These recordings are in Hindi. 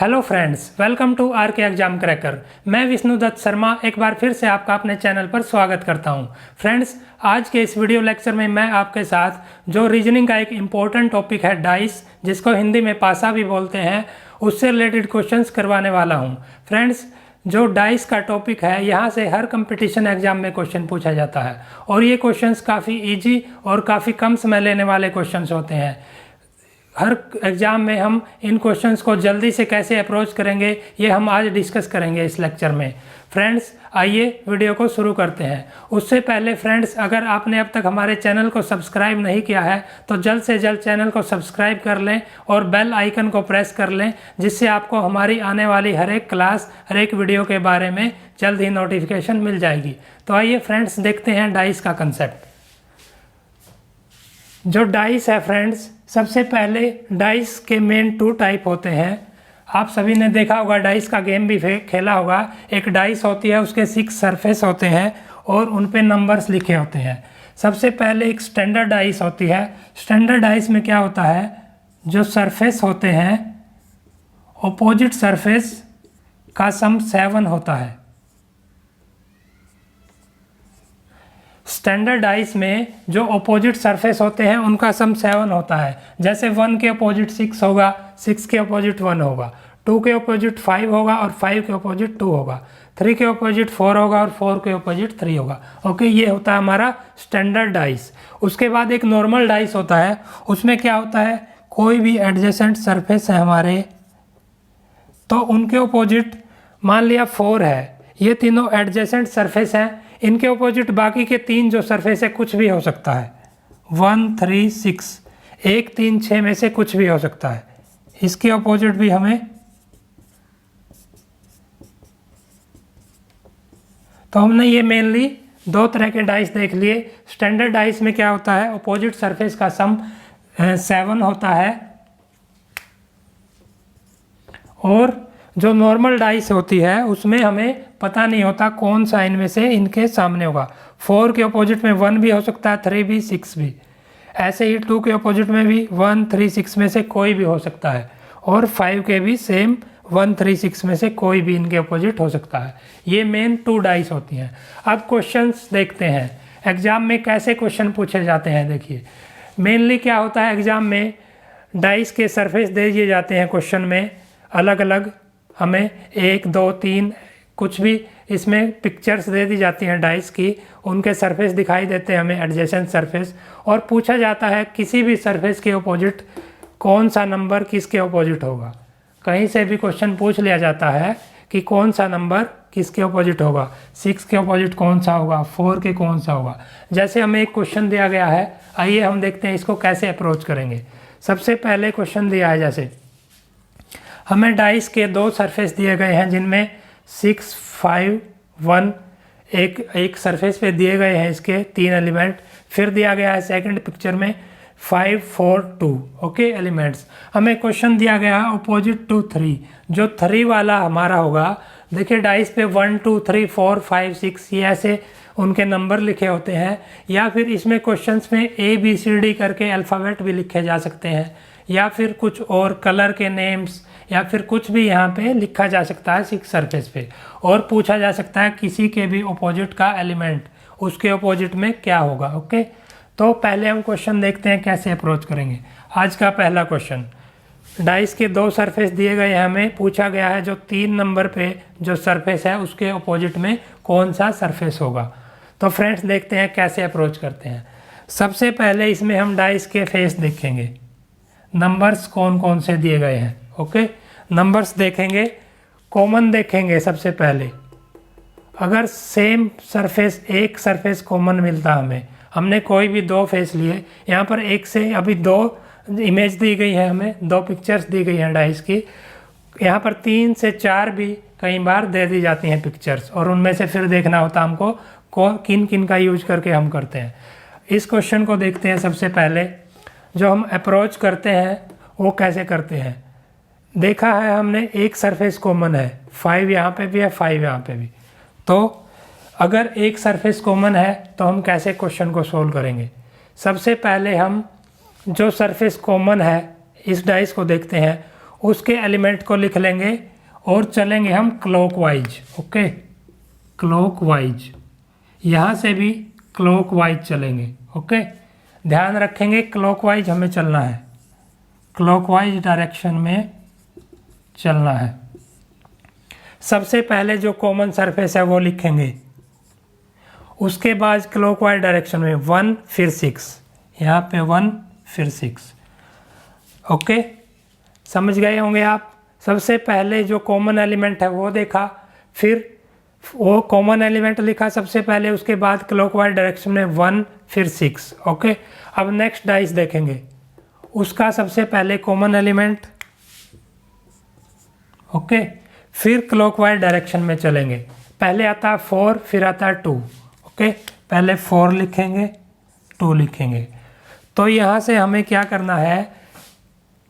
Hello friends, welcome to R K exam cracker. मैं विष्णुदत्त शर्मा एक बार फिर से आपका अपने चैनल पर स्वागत करता हूं। फ्रेंड्स, आज के इस वीडियो लेक्चर में मैं आपके साथ जो रीजनिंग का एक इम्पोर्टेंट टॉपिक है डाइस, जिसको हिंदी में पासा भी बोलते हैं, उससे रिलेटेड क्वेश्चंस करवाने वाला हूं। फ्रेंड्स, जो डाइस का टॉपिक है, यहाँ से हर कंपटीशन एग्जाम में क्वेश्चन पूछा जाता है और ये क्वेश्चंस काफ़ी ईजी और काफ़ी कम समय लेने वाले क्वेश्चंस होते हैं। हर एग्ज़ाम में हम इन क्वेश्चंस को जल्दी से कैसे अप्रोच करेंगे, ये हम आज डिस्कस करेंगे इस लेक्चर में। फ्रेंड्स, आइए वीडियो को शुरू करते हैं। उससे पहले फ्रेंड्स, अगर आपने अब तक हमारे चैनल को सब्सक्राइब नहीं किया है तो जल्द से जल्द चैनल को सब्सक्राइब कर लें और बेल आइकन को प्रेस कर लें, जिससे आपको हमारी आने वाली हर एक क्लास, हर एक वीडियो के बारे में जल्द ही नोटिफिकेशन मिल जाएगी। तो आइए फ्रेंड्स, देखते हैं डाइस का कंसेप्ट। जो डाइस है फ्रेंड्स, सबसे पहले डाइस के मेन 2 टाइप होते हैं। आप सभी ने देखा होगा, डाइस का गेम भी खेला होगा। एक डाइस होती है, उसके 6 सरफेस होते हैं और उन पे नंबर्स लिखे होते हैं। सबसे पहले एक स्टैंडर्ड डाइस होती है। स्टैंडर्ड डाइस में क्या होता है, जो सरफेस होते हैं, ऑपोजिट सरफेस का सम 7 होता है। स्टैंडर्ड डाइस में जो अपोजिट सरफेस होते हैं उनका सम 7 होता है। जैसे 1 के अपोजिट 6 होगा, 6 के अपोजिट 1 होगा, 2 के अपोजिट 5 होगा और 5 के अपोजिट 2 होगा, 3 के अपोजिट 4 होगा और 4 के अपोजिट 3 होगा। ओके, ये होता है हमारा स्टैंडर्ड डाइस। उसके बाद एक नॉर्मल डाइस होता है। उसमें क्या होता है, कोई भी एडजेसेंट सरफेस है हमारे, तो उनके अपोजिट मान लिया 4 है, ये तीनों एडजेसेंट सरफेस हैं, इनके अपोजिट बाकी के 3 जो सरफेस है कुछ भी हो सकता है। 1, 3, 6, 1, 3, 6 में से कुछ भी हो सकता है। इसके अपोजिट भी हमें, तो हमने ये मेनली 2 तरह के डाइस देख लिए। स्टैंडर्ड डाइस में क्या होता है, अपोजिट सरफेस का सम 7 होता है और जो नॉर्मल डाइस होती है उसमें हमें पता नहीं होता कौन सा इनमें से इनके सामने होगा। 4 के अपोजिट में 1 भी हो सकता है, 3 भी, 6 भी। ऐसे ही 2 के अपोजिट में भी 1, 3, 6 में से कोई भी हो सकता है और 5 के भी सेम 1, 3, 6 में से कोई भी इनके अपोजिट हो सकता है। ये मेन 2 डाइस होती हैं। अब क्वेश्चंस देखते हैं एग्जाम में कैसे क्वेश्चन पूछे जाते हैं। देखिए, मेनली क्या होता है, एग्जाम में डाइस के सरफेस दे दिए जाते हैं क्वेश्चन में अलग अलग। हमें 1, 2, 3 कुछ भी इसमें पिक्चर्स दे दी जाती हैं डाइस की, उनके सरफेस दिखाई देते हैं हमें, एडजेसेंट सरफेस, और पूछा जाता है किसी भी सरफेस के अपोजिट कौन सा नंबर किसके अपोजिट होगा। कहीं से भी क्वेश्चन पूछ लिया जाता है कि कौन सा नंबर किसके अपोजिट होगा, 6 के अपोजिट कौन सा होगा, 4 के कौन सा होगा। जैसे हमें एक क्वेश्चन दिया गया है, आइए हम देखते हैं इसको कैसे अप्रोच करेंगे। सबसे पहले क्वेश्चन दिया है, जैसे हमें डाइस के 2 सरफेस दिए गए हैं जिनमें 6, 5, 1 एक सरफेस पे दिए गए हैं, इसके 3 एलिमेंट। फिर दिया गया है सेकंड पिक्चर में 5, 4, 2 ओके एलिमेंट्स। हमें क्वेश्चन दिया गया है अपोजिट टू 3, जो 3 वाला हमारा होगा। देखिए, डाइस पे 1, 2, 3, 4, 5, 6 ये ऐसे उनके नंबर लिखे होते हैं, या फिर इसमें क्वेश्चंस में ABCD करके अल्फ़ाबेट भी लिखे जा सकते हैं, या फिर कुछ और कलर के नेम्स, या फिर कुछ भी यहाँ पे लिखा जा सकता है 6 सरफेस पे। और पूछा जा सकता है किसी के भी अपोजिट का एलिमेंट, उसके अपोजिट में क्या होगा। ओके, तो पहले हम क्वेश्चन देखते हैं कैसे अप्रोच करेंगे। आज का पहला क्वेश्चन, डाइस के 2 सरफेस दिए गए हैं, हमें पूछा गया है जो 3 नंबर पे जो सरफेस है उसके अपोजिट में कौन सा सरफेस होगा। तो फ्रेंड्स, देखते हैं कैसे अप्रोच करते हैं। सबसे पहले इसमें हम डाइस के फेस देखेंगे, नंबर्स कौन कौन से दिए गए हैं। ओके, नंबर्स देखेंगे, कॉमन देखेंगे। सबसे पहले अगर सेम सरफेस, एक सरफेस कॉमन मिलता हमें, हमने कोई भी 2 फेस लिए, यहाँ पर एक से अभी 2 इमेज दी गई है, हमें 2 पिक्चर्स दी गई हैं डाइस की। यहाँ पर 3 से 4 भी कई बार दे दी जाती हैं पिक्चर्स, और उनमें से फिर देखना होता हमको किन किन का यूज करके हम करते हैं। इस क्वेश्चन को देखते हैं। सबसे पहले जो हम अप्रोच करते हैं वो कैसे करते हैं। देखा है हमने, एक सरफेस कॉमन है, 5 यहाँ पे भी है, 5 यहाँ पे भी। तो अगर एक सरफेस कॉमन है तो हम कैसे क्वेश्चन को सोल्व करेंगे। सबसे पहले हम जो सरफेस कॉमन है इस डाइस को देखते हैं, उसके एलिमेंट को लिख लेंगे और चलेंगे हम क्लॉकवाइज। ओके, क्लॉकवाइज, यहाँ से भी क्लॉकवाइज चलेंगे। ओके, ध्यान रखेंगे क्लॉकवाइज हमें चलना है, क्लॉकवाइज डायरेक्शन में चलना है। सबसे पहले जो कॉमन सरफेस है वो लिखेंगे, उसके बाद क्लॉकवाइज डायरेक्शन में 1 फिर 6, यहाँ पे 1 फिर 6। ओके, समझ गए होंगे आप। सबसे पहले जो कॉमन एलिमेंट है वो देखा, फिर वो कॉमन एलिमेंट लिखा सबसे पहले, उसके बाद क्लॉकवाइज डायरेक्शन में 1 फिर 6। ओके, अब नेक्स्ट डाइस देखेंगे, उसका सबसे पहले कॉमन एलिमेंट, ओके, फिर क्लॉकवाइज डायरेक्शन में चलेंगे। पहले आता है 4 फिर आता है 2। ओके, पहले 4 लिखेंगे, 2 लिखेंगे। तो यहाँ से हमें क्या करना है,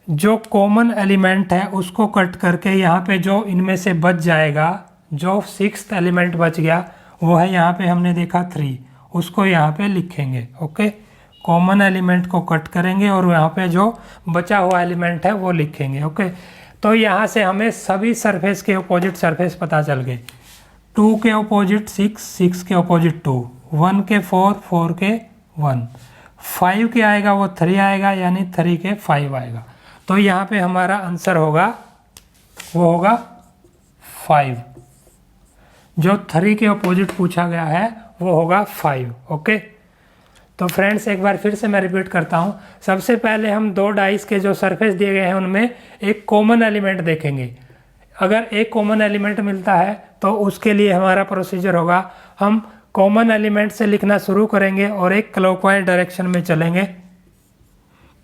जो कॉमन एलिमेंट है उसको कट करके यहाँ पे जो इनमें से बच जाएगा, जो 6th एलिमेंट बच गया वो है यहाँ पे हमने देखा 3, उसको यहाँ पे लिखेंगे। ओके, कॉमन एलिमेंट को कट करेंगे और यहाँ पे जो बचा हुआ एलिमेंट है वो लिखेंगे। ओके, तो यहाँ से हमें सभी सरफेस के अपोजिट सरफेस पता चल गए। 2 के अपोजिट 6, 6 के अपोजिट 2, 1 के 4, 4 के 1, 5 के आएगा वो 3 आएगा, यानी 3 के 5 आएगा। तो यहाँ पे हमारा आंसर होगा, वो होगा 5। जो 3 के अपोजिट पूछा गया है वो होगा 5। ओके, तो फ्रेंड्स एक बार फिर से मैं रिपीट करता हूँ। सबसे पहले हम 2 डाइस के जो सरफेस दिए गए हैं उनमें एक कॉमन एलिमेंट देखेंगे। अगर एक कॉमन एलिमेंट मिलता है तो उसके लिए हमारा प्रोसीजर होगा, हम कॉमन एलिमेंट से लिखना शुरू करेंगे और एक क्लॉकवाइज डायरेक्शन में चलेंगे।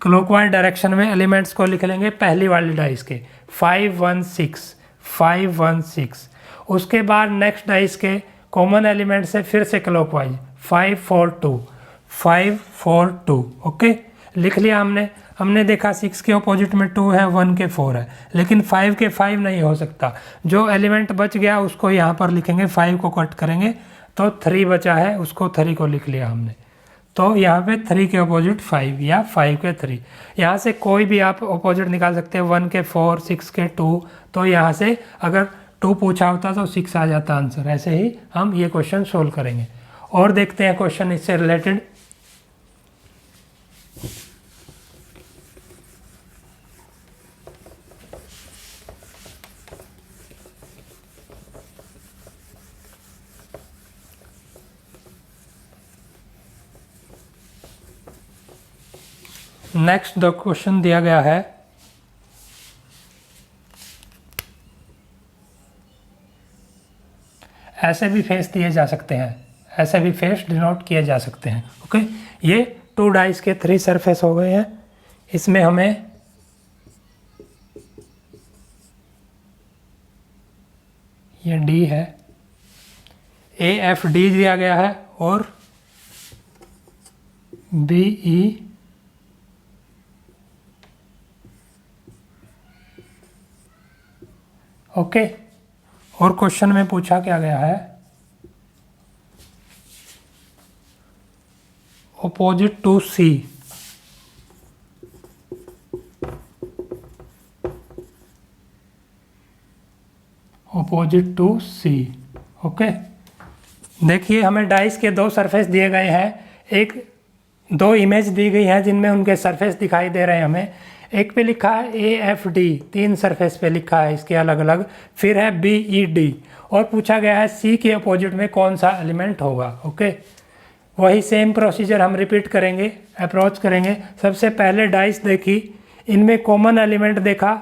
क्लॉकवाइज डायरेक्शन में एलिमेंट्स को लिख लेंगे पहली वाली डाइस के 5 1 6, 5 1 6। उसके बाद नेक्स्ट डाइस के कॉमन एलिमेंट से फिर से क्लॉकवाइज 5 4 2, 5 4 2। ओके, लिख लिया हमने देखा 6 के अपोजिट में 2 है, 1 के 4 है, लेकिन 5 के 5 नहीं हो सकता। जो एलिमेंट बच गया उसको यहाँ पर लिखेंगे, 5 को कट करेंगे तो 3 बचा है, उसको 3 को लिख लिया हमने। तो यहाँ पे 3 के अपोजिट 5 या 5 के 3, यहाँ से कोई भी आप अपोजिट निकाल सकते हैं, 1 के 4, 6 के 2। तो यहाँ से अगर 2 पूछा होता तो 6 आ जाता आंसर। ऐसे ही हम ये क्वेश्चन सोल्व करेंगे। और देखते हैं क्वेश्चन इससे रिलेटेड। नेक्स्ट द क्वेश्चन दिया गया है, ऐसे भी फेस दिए जा सकते हैं, ऐसे भी फेस डिनोट किए जा सकते हैं। ओके, ये 2 डाइस के 3 सरफेस हो गए हैं। इसमें हमें ये डी है, AFD दिया गया है और BE ओके। और क्वेश्चन में पूछा क्या गया है, opposite to C, opposite to C। Okay, देखिए हमें डाइस के 2 सरफेस दिए गए हैं, 2 इमेज दी गई है जिनमें उनके सरफेस दिखाई दे रहे हैं हमें। एक पे लिखा है AFD, 3 सरफेस पे लिखा है इसके अलग अलग, फिर है BED और पूछा गया है C के अपोजिट में कौन सा एलिमेंट होगा। ओके, वही सेम प्रोसीजर हम रिपीट करेंगे, अप्रोच करेंगे। सबसे पहले डाइस देखी, इनमें कॉमन एलिमेंट देखा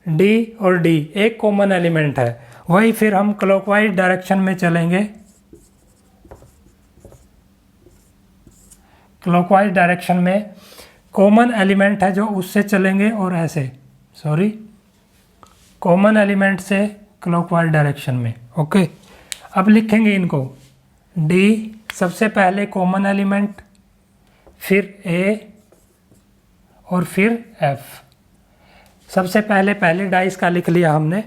D और D, एक कॉमन एलिमेंट है। वही फिर हम क्लॉकवाइज डायरेक्शन में चलेंगे, क्लॉकवाइज डायरेक्शन में कॉमन एलिमेंट है जो उससे चलेंगे और ऐसे, कॉमन एलिमेंट से क्लॉकवाइज डायरेक्शन में। ओके, अब लिखेंगे इनको, D सबसे पहले कॉमन एलिमेंट, फिर A और फिर F। सबसे पहले डाइस का लिख लिया हमने।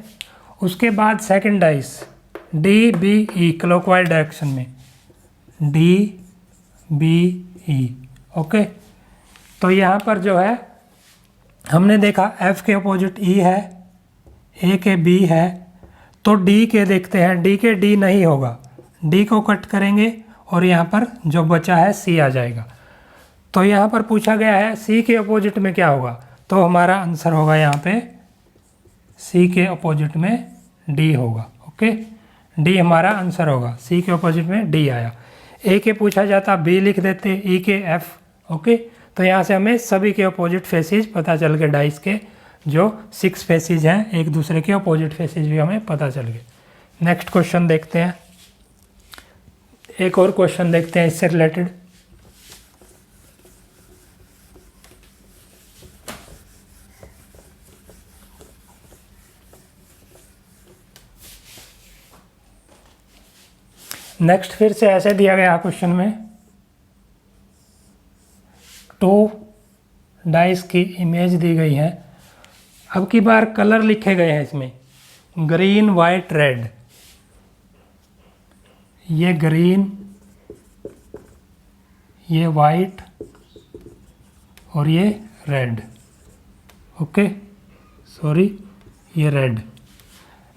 उसके बाद second dice DBE clockwise direction में, DBE। ओके, तो यहाँ पर जो है हमने देखा F के अपोजिट E है, A के B है, तो D के देखते हैं, D के D नहीं होगा, D को कट करेंगे और यहाँ पर जो बचा है C आ जाएगा। तो यहाँ पर पूछा गया है C के अपोजिट में क्या होगा, तो हमारा आंसर होगा यहाँ पे C के अपोजिट में D होगा। ओके, D हमारा आंसर होगा, C के अपोजिट में D आया। A के पूछा जाता B लिख देते, E के F। ओके, तो यहाँ से हमें सभी के अपोजिट फेसेज पता चल गए, डाइस के जो 6 फेसेज हैं एक दूसरे के अपोजिट फेसेज भी हमें पता चल गए। नेक्स्ट क्वेश्चन देखते हैं, एक और क्वेश्चन देखते हैं इससे रिलेटेड। नेक्स्ट फिर से ऐसे दिया गया क्वेश्चन में 2 डाइस की इमेज दी गई है। अब की बार कलर लिखे गए हैं इसमें, ग्रीन वाइट रेड। ये ग्रीन, ये वाइट और ये रेड। ओके, सॉरी ये रेड।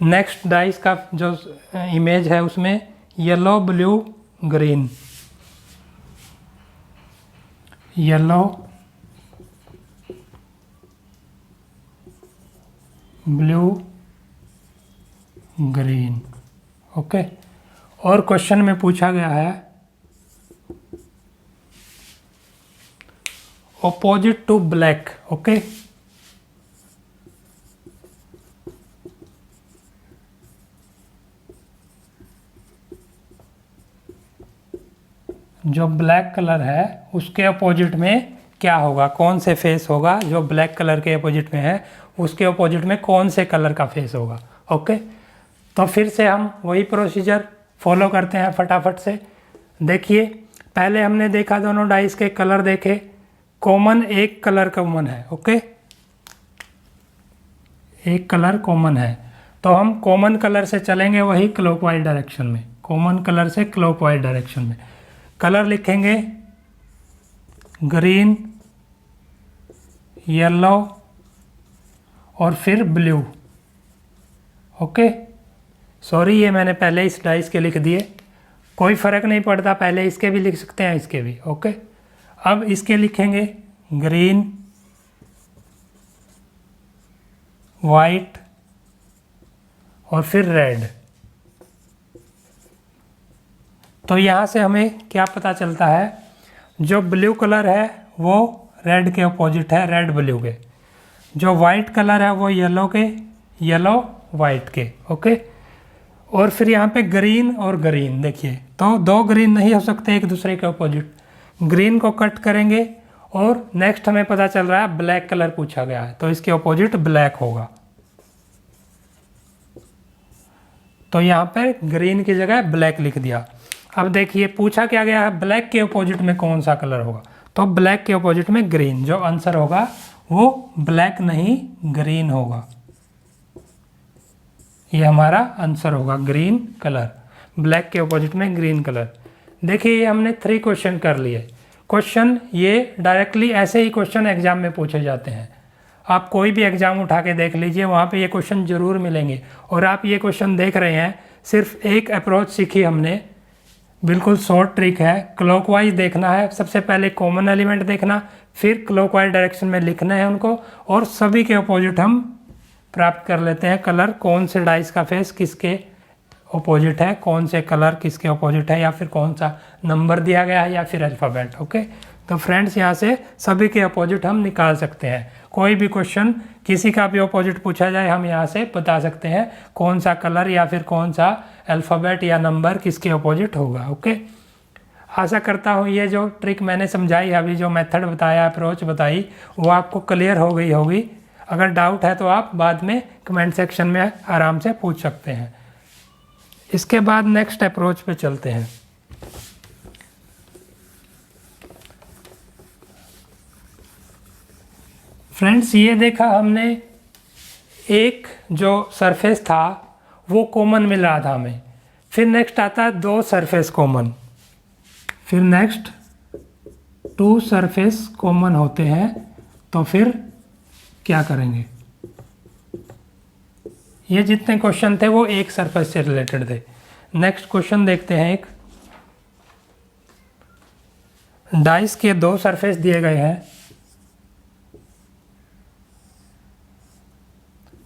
नेक्स्ट डाइस का जो इमेज है उसमें yellow blue green, yellow blue green. Okay, और क्वेश्चन में पूछा गया है ऑपोजिट टू ब्लैक। ओके, जो ब्लैक कलर है उसके अपोजिट में क्या होगा, कौन से फेस होगा, जो ब्लैक कलर के अपोजिट में है उसके अपोजिट में कौन से कलर का फेस होगा। ओके, तो फिर से हम वही प्रोसीजर फॉलो करते हैं फटाफट से। देखिए, पहले हमने देखा दोनों डाइस के कलर देखे, कॉमन एक कलर कॉमन है। ओके, एक कलर कॉमन है, तो हम कॉमन कलर से चलेंगे वही क्लॉकवाइज डायरेक्शन में, कॉमन कलर से क्लॉकवाइज डायरेक्शन में। कलर लिखेंगे ग्रीन, येलो और फिर ब्लू। ओके, सॉरी ये मैंने पहले इस डाइस के लिख दिए, कोई फ़र्क नहीं पड़ता, पहले इसके भी लिख सकते हैं इसके भी। ओके, अब इसके लिखेंगे ग्रीन, वाइट और फिर रेड। तो यहाँ से हमें क्या पता चलता है, जो ब्लू कलर है वो रेड के अपोजिट है, रेड ब्लू के। जो वाइट कलर है वो येलो के, येलो वाइट के। ओके, और फिर यहाँ पे ग्रीन और ग्रीन, देखिए तो 2 ग्रीन नहीं हो सकते एक दूसरे के अपोजिट, ग्रीन को कट करेंगे और नेक्स्ट हमें पता चल रहा है ब्लैक कलर पूछा गया है, तो इसके अपोजिट ब्लैक होगा। तो यहाँ पर ग्रीन की जगह ब्लैक लिख दिया। अब देखिए पूछा क्या गया है, ब्लैक के अपोजिट में कौन सा कलर होगा, तो ब्लैक के अपोजिट में ग्रीन। जो आंसर होगा वो ब्लैक नहीं ग्रीन होगा, ये हमारा आंसर होगा ग्रीन कलर, ब्लैक के अपोजिट में ग्रीन कलर। देखिए ये हमने 3 क्वेश्चन कर लिए। क्वेश्चन ये डायरेक्टली ऐसे ही क्वेश्चन एग्जाम में पूछे जाते हैं, आप कोई भी एग्जाम उठा के देख लीजिए, वहाँ पे ये क्वेश्चन जरूर मिलेंगे। और आप ये क्वेश्चन देख रहे हैं, सिर्फ एक अप्रोच सीखी हमने, बिल्कुल शॉर्ट ट्रिक है। क्लॉकवाइज देखना है, सबसे पहले कॉमन एलिमेंट देखना, फिर क्लॉकवाइज डायरेक्शन में लिखना है उनको, और सभी के अपोजिट हम प्राप्त कर लेते हैं कलर, कौन से डाइस का फेस किसके अपोजिट है, कौन से कलर किसके अपोजिट है, या फिर कौन सा नंबर दिया गया है, या फिर अल्फ़ाबेट। ओके, तो फ्रेंड्स यहाँ से सभी के अपोजिट हम निकाल सकते हैं। कोई भी क्वेश्चन किसी का भी अपोजिट पूछा जाए, हम यहाँ से बता सकते हैं कौन सा कलर या फिर कौन सा अल्फ़ाबेट या नंबर किसके अपोजिट होगा। ओके, आशा करता हूँ ये जो ट्रिक मैंने समझाई, अभी जो मेथड बताया, अप्रोच बताई, वो आपको क्लियर हो गई होगी। अगर डाउट है तो आप बाद में कमेंट सेक्शन में आराम से पूछ सकते हैं। इसके बाद नेक्स्ट अप्रोच पे चलते हैं। फ्रेंड्स ये देखा हमने, एक जो सरफेस था वो कॉमन मिल रहा था हमें, फिर नेक्स्ट आता है 2 सरफेस कॉमन, फिर नेक्स्ट 2 सरफेस कॉमन होते हैं, तो फिर क्या करेंगे। ये जितने क्वेश्चन थे वो एक सरफेस से रिलेटेड थे। नेक्स्ट क्वेश्चन देखते हैं। एक डाइस के दो सरफेस दिए गए हैं,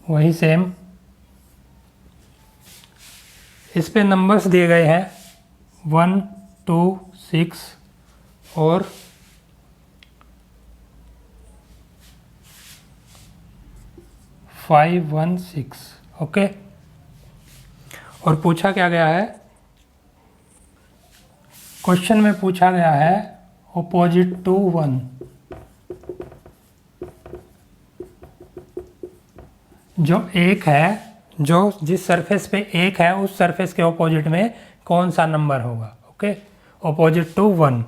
वही सेम, इस पे नंबर्स दिए गए हैं 1, 2, 6 और 5, 1, 6। ओके, और पूछा क्या गया है, क्वेश्चन में पूछा गया है ऑपोजिट टू 1, जो एक है, जो जिस सरफेस पे एक है उस सरफेस के ऑपोजिट में कौन सा नंबर होगा। Okay, opposite to 1।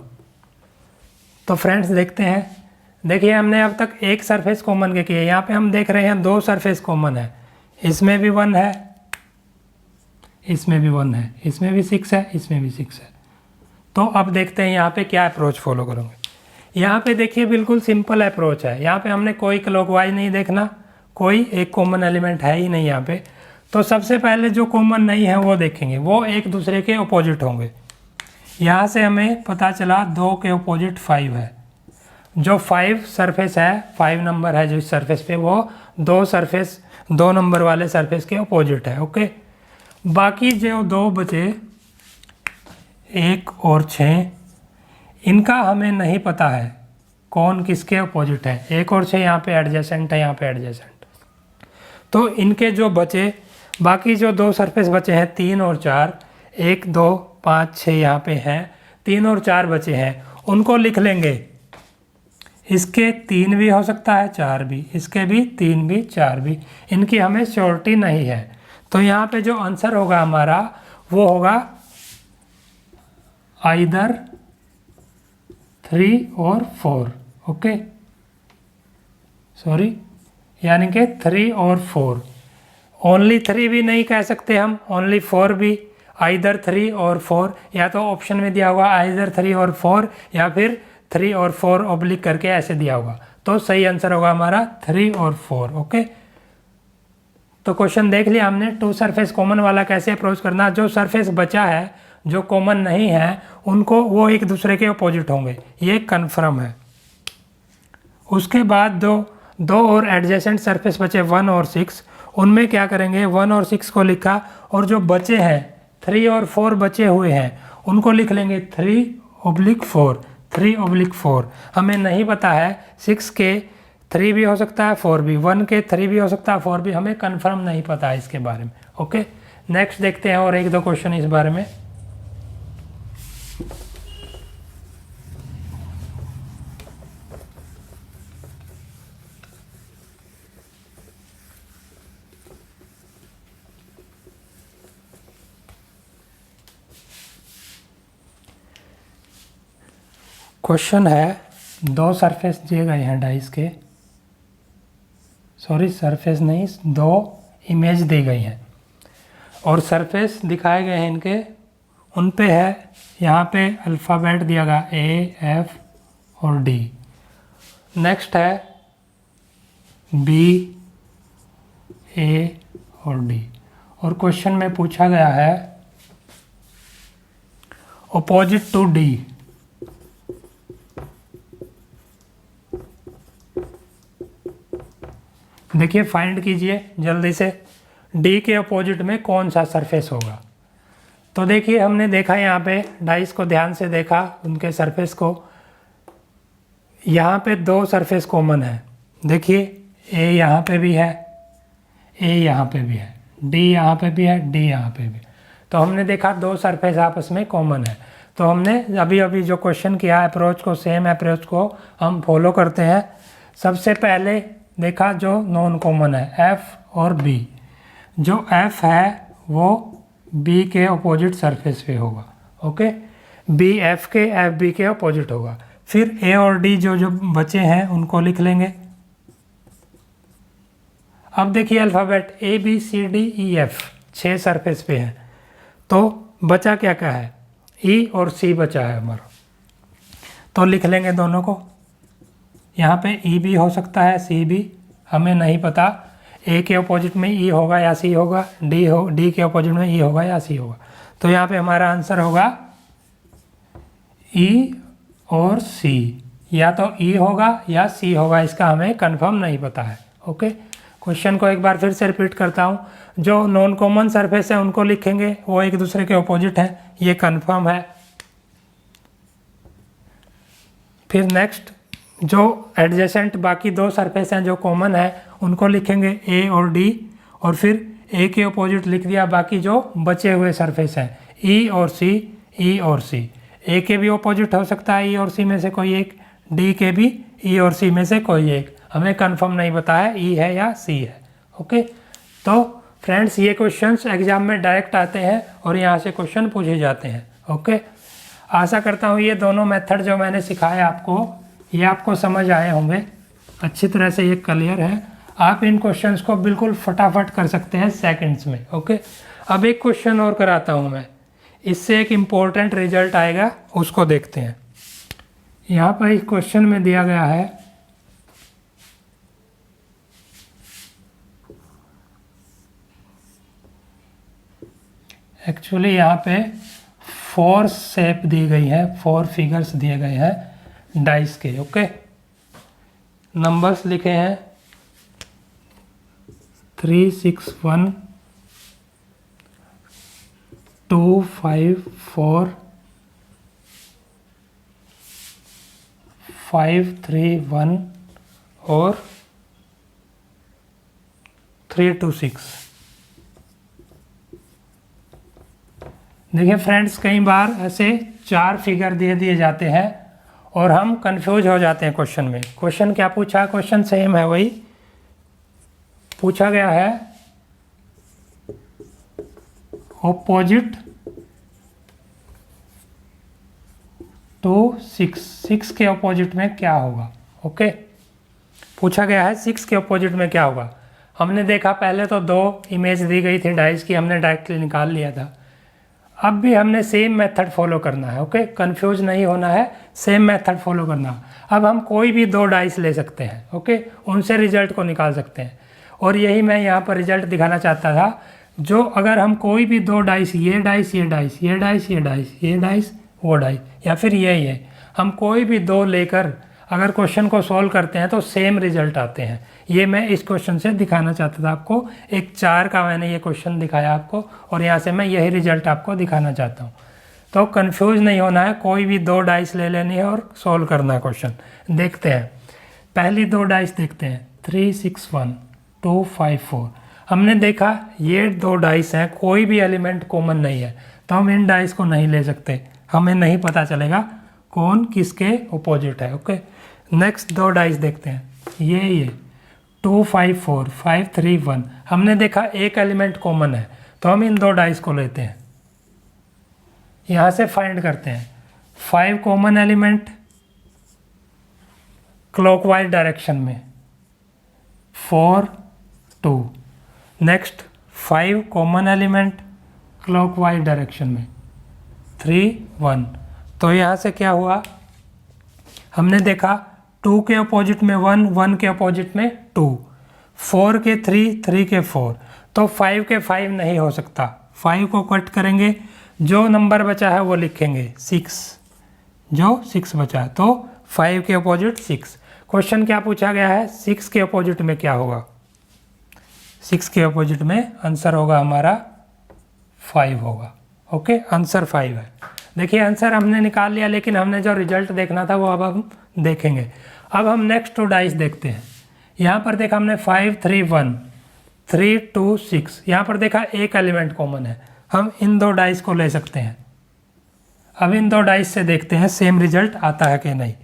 तो फ्रेंड्स देखते हैं, देखिए हमने अब तक एक सरफेस कॉमन के किए, यहाँ पे हम देख रहे हैं दो सरफेस कॉमन है, इसमें भी 1 है, इसमें भी 1 है, इसमें भी 6 है, इसमें भी 6 है। तो अब देखते हैं यहाँ पे क्या अप्रोच फॉलो करोगे। यहाँ पे देखिए बिल्कुल सिंपल अप्रोच है, यहाँ पे हमने कोई क्लॉकवाइज नहीं देखना, कोई एक कॉमन एलिमेंट है ही नहीं यहाँ पे। तो सबसे पहले जो कॉमन नहीं है वो देखेंगे, वो एक दूसरे के अपोजिट होंगे। यहाँ से हमें पता चला 2 के अपोजिट 5 है, जो 5 सरफेस है, 5 नंबर है जो इस सरफेस पे, वो दो नंबर वाले सरफेस के अपोजिट है। ओके, बाकी जो 2 बचे 1 और 6, इनका हमें नहीं पता है कौन किसके अपोजिट है। 1 और 6 यहाँ पे एडजेसेंट है, यहाँ पे एडजेसेंट। तो इनके जो बचे, बाकी जो 2 सरफेस बचे हैं 3 और 4, 1, 2, 5, 6 यहाँ पे हैं, 3 और 4 बचे हैं, उनको लिख लेंगे। इसके 3 भी हो सकता है, 4 भी, इसके भी 3 भी, 4 भी, इनकी हमें श्योरिटी नहीं है। तो यहाँ पे जो आंसर होगा हमारा वो होगा आइदर 3 और 4। ओके, सॉरी, यानी कि 3 और 4, ओनली 3 भी नहीं कह सकते हम, ओनली 4 भी, आइदर 3 और 4, या तो ऑप्शन में दिया होगा आइदर 3 और 4 या फिर 3 और 4 ऑब्लिक करके ऐसे दिया होगा। तो सही आंसर होगा हमारा 3 और 4। ओके, तो क्वेश्चन देख लिया हमने, 2 सरफेस कॉमन वाला कैसे अप्रोच करना। जो सरफेस बचा है जो कॉमन नहीं है उनको, वो एक दूसरे के अपोजिट होंगे, ये कन्फर्म है। उसके बाद दो और एडजेसेंट सरफेस बचे 1 और 6, उनमें क्या करेंगे, 1 और 6 को लिखा, और जो बचे हैं 3 और 4 बचे हुए हैं उनको लिख लेंगे 3/4, 3/4। हमें नहीं पता है 6 के 3 भी हो सकता है, 4 भी, 1 के 3 भी हो सकता है, 4 भी, हमें कंफर्म नहीं पता है इसके बारे में। ओके, नेक्स्ट देखते हैं और 1-2 क्वेश्चन इस बारे में। क्वेश्चन है, 2 सरफेस दिए गए हैं डाइस के, सॉरी सरफेस नहीं, 2 इमेज दी गई हैं और सरफेस दिखाए गए हैं इनके, उन पे है, यहाँ पे अल्फ़ाबेट दिया गया A, F और D। नेक्स्ट है B, A और D, और क्वेश्चन में पूछा गया है अपोजिट टू D। देखिए फाइंड कीजिए जल्दी से, D के अपोजिट में कौन सा सरफेस होगा। तो देखिए हमने देखा यहाँ पे, डाइस को ध्यान से देखा, उनके सरफेस को, यहाँ पे 2 सरफेस कॉमन है। देखिए A यहाँ पे भी है, A यहाँ पे भी है, D यहाँ पे भी है, D यहाँ पे भी। तो हमने देखा 2 सरफेस आपस में कॉमन है। तो हमने अभी जो क्वेश्चन किया अप्रोच को, सेम अप्रोच को हम फॉलो करते हैं। सबसे पहले देखा जो नॉन कॉमन है F और B, जो F है वो B के अपोजिट सरफेस पे होगा। ओके, B F के, F B के अपोजिट होगा। फिर A और D जो बचे हैं उनको लिख लेंगे। अब देखिए alphabet A B C D E F 6 surface पे हैं, तो बचा क्या क्या है, E और C बचा है हमारा। तो लिख लेंगे दोनों को, यहाँ पे E भी हो सकता है, C भी, हमें नहीं पता ए के अपोजिट में ई होगा या सी होगा, डी के अपोजिट में ई होगा या सी होगा। तो यहाँ पे हमारा आंसर होगा ई और सी, या तो ई होगा या सी होगा, इसका हमें कंफर्म नहीं पता है। ओके, क्वेश्चन को एक बार फिर से रिपीट करता हूँ। जो नॉन कॉमन सरफेस है उनको लिखेंगे, वो एक दूसरे के अपोजिट है, ये कंफर्म है। फिर नेक्स्ट जो एडजेसेंट बाकी दो सरफेस हैं जो कॉमन है उनको लिखेंगे ए और डी, और फिर ए के अपोजिट लिख दिया बाकी जो बचे हुए सरफेस हैं ई और सी, ई और सी। ए के भी अपोजिट हो सकता है ई और सी में से कोई एक, डी के भी ई और सी में से कोई एक, हमें कंफर्म नहीं पता है ई है या सी है। ओके, तो फ्रेंड्स ये क्वेश्चंस एग्जाम में डायरेक्ट आते हैं और यहाँ से क्वेश्चन पूछे जाते हैं। ओके, आशा करता हूँ ये दोनों मेथड जो मैंने सिखाया आपको, ये आपको समझ आए होंगे अच्छी तरह से, ये क्लियर है। आप इन क्वेश्चंस को बिल्कुल फटाफट कर सकते हैं सेकंड्स में। ओके, अब एक क्वेश्चन और कराता हूँ मैं, इससे एक इम्पोर्टेंट रिजल्ट आएगा, उसको देखते हैं। यहाँ पर इस क्वेश्चन में दिया गया है एक्चुअली यहाँ पे 4 शेप दी गई है, 4 फिगर्स दिए गए हैं डाइस के। ओके, नंबर्स लिखे हैं 3, 6, 1, 2, 5, 4, 5, 3, 1 और 3, 2, 6। देखिए फ्रेंड्स, कई बार ऐसे 4 फिगर दे दिए जाते हैं और हम कंफ्यूज हो जाते हैं क्वेश्चन में। क्वेश्चन क्या पूछा, क्वेश्चन सेम है, वही पूछा गया है ऑपोजिट टू 6 के अपोजिट में क्या होगा। ओके, पूछा गया है 6 के अपोजिट में क्या होगा। हमने देखा पहले तो 2 इमेज दी गई थी डाइस की, हमने डायरेक्टली निकाल लिया था। अब भी हमने सेम मेथड फॉलो करना है। ओके, कंफ्यूज नहीं होना है, सेम मेथड फॉलो करना। अब हम कोई भी 2 डाइस ले सकते हैं। ओके, उनसे रिजल्ट को निकाल सकते हैं, और यही मैं यहाँ पर रिजल्ट दिखाना चाहता था। जो अगर हम कोई भी 2 डाइस, ये डाइस, ये डाइस, ये डाइस, ये डाइस, ये डाइस, वो डाइस, या फिर ये हम कोई भी 2 लेकर अगर क्वेश्चन को सॉल्व करते हैं तो सेम रिजल्ट आते हैं। ये मैं इस क्वेश्चन से दिखाना चाहता था आपको। एक 4 का मैंने ये क्वेश्चन दिखाया आपको, और यहाँ से मैं यही रिजल्ट आपको दिखाना चाहता हूँ। तो कंफ्यूज नहीं होना है, कोई भी 2 डाइस ले लेनी है और सॉल्व करना है क्वेश्चन। देखते हैं, पहली 2 डाइस देखते हैं, 3, 6, 1, 2, 5, 4। हमने देखा ये 2 डाइस हैं, कोई भी एलिमेंट कॉमन नहीं है, तो हम इन डाइस को नहीं ले सकते, हमें नहीं पता चलेगा कौन किसके अपोजिट है। ओके, नेक्स्ट 2 डाइस देखते हैं, ये 2, 5, 4, 5, 3, 1। हमने देखा एक एलिमेंट कॉमन है, तो हम इन 2 डाइस को लेते हैं, यहाँ से फाइंड करते हैं। 5 कॉमन एलिमेंट क्लॉकवाइज डायरेक्शन में, 4, 2। Next 5 common element clockwise direction में, 3, 1। तो यहाँ से क्या हुआ, हमने देखा 2 के अपोजिट में 1, 1 के अपोजिट में 2, 4 के 3, 3 के 4। तो 5 के 5 नहीं हो सकता, 5 को कट करेंगे, जो नंबर बचा है वो लिखेंगे 6, जो 6 बचा है, तो 5 के अपोजिट 6। क्वेश्चन क्या पूछा गया है, 6 के अपोजिट में क्या होगा। 6 के अपोजिट में आंसर होगा हमारा 5 होगा। ओके, आंसर 5 है। देखिए आंसर हमने निकाल लिया, लेकिन हमने जो रिजल्ट देखना था वो अब हम देखेंगे। अब हम नेक्स्ट 2 डाइस देखते हैं। यहाँ पर देखा हमने 5, 3, 1, 3, 2, 6। यहाँ पर देखा एक एलिमेंट कॉमन है, हम इन 2 डाइस को ले सकते हैं। अब इन 2 डाइस से देखते हैं सेम रिजल्ट आता है कि नहीं।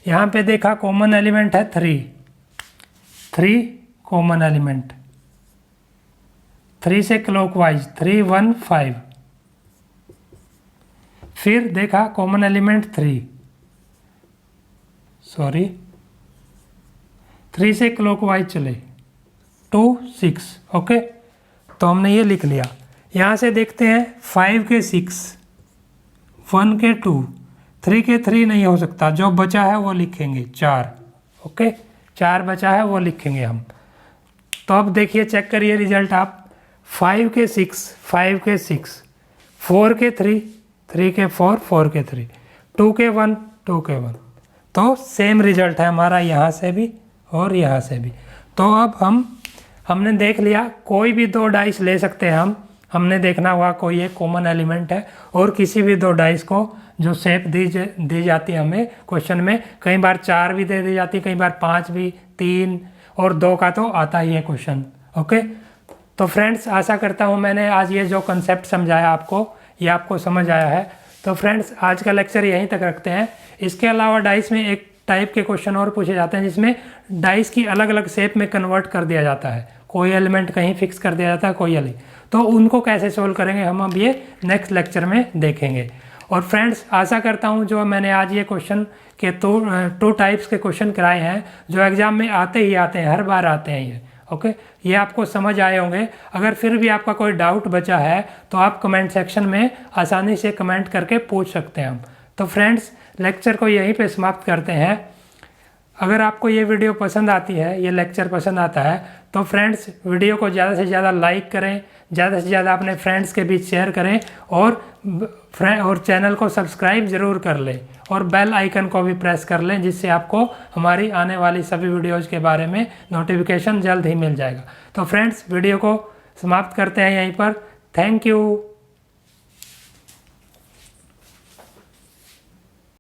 यहाँ पे देखा कॉमन एलिमेंट है 3 कॉमन एलिमेंट, 3 से क्लॉकवाइज 3, 1, 5। फिर देखा कॉमन एलिमेंट 3 से क्लॉकवाइज चले 2, 6। ओके, तो हमने ये लिख लिया। यहाँ से देखते हैं 5 के 6, 1 के 2, 3 के 3 नहीं हो सकता, जो बचा है वो लिखेंगे 4। ओके, 4 बचा है वो लिखेंगे हम। तो अब देखिए, चेक करिए रिजल्ट आप। 5 के 6, 5 के 6, 4 के 3, 3 के 4, 4 के 3, 2 के 1, 2 के 1। तो सेम रिजल्ट है हमारा यहाँ से भी और यहाँ से भी। तो अब हमने देख लिया, कोई भी 2 डाइस ले सकते हैं हमने देखना हुआ कोई एक कॉमन एलिमेंट है, और किसी भी 2 डाइस को जो शेप दी जाती है हमें क्वेश्चन में, कई बार 4 भी दे दी जाती है, कई बार 5 भी, 3 और 2 का तो आता ही है क्वेश्चन। ओके, तो फ्रेंड्स आशा करता हूँ मैंने आज ये जो कंसेप्ट समझाया आपको, ये आपको समझ आया है। तो फ्रेंड्स आज का लेक्चर यहीं तक रखते हैं। इसके अलावा डाइस में एक टाइप के क्वेश्चन और पूछे जाते हैं जिसमें डाइस की अलग अलग शेप में कन्वर्ट कर दिया जाता है, कोई एलिमेंट कहीं फिक्स कर दिया जाता है, कोई अलग। तो उनको कैसे सोल्व करेंगे हम अब ये नेक्स्ट लेक्चर में देखेंगे। और फ्रेंड्स आशा करता हूँ जो मैंने आज ये क्वेश्चन के 2 टाइप्स के क्वेश्चन कराए हैं जो एग्जाम में आते ही आते हैं, हर बार आते हैं ये। ओके, ये आपको समझ आए होंगे। अगर फिर भी आपका कोई डाउट बचा है तो आप कमेंट सेक्शन में आसानी से कमेंट करके पूछ सकते हैं हम। तो फ्रेंड्स लेक्चर को यहीं पे समाप्त करते हैं। अगर आपको ये वीडियो पसंद आती है, ये लेक्चर पसंद आता है, तो फ्रेंड्स वीडियो को ज़्यादा से ज़्यादा लाइक करें, ज़्यादा से ज़्यादा अपने फ्रेंड्स के बीच शेयर करें, और चैनल को सब्सक्राइब ज़रूर कर लें, और बेल आइकन को भी प्रेस कर लें, जिससे आपको हमारी आने वाली सभी वीडियोज़ के बारे में नोटिफिकेशन जल्द ही मिल जाएगा। तो फ्रेंड्स वीडियो को समाप्त करते हैं यहीं पर। Thank you.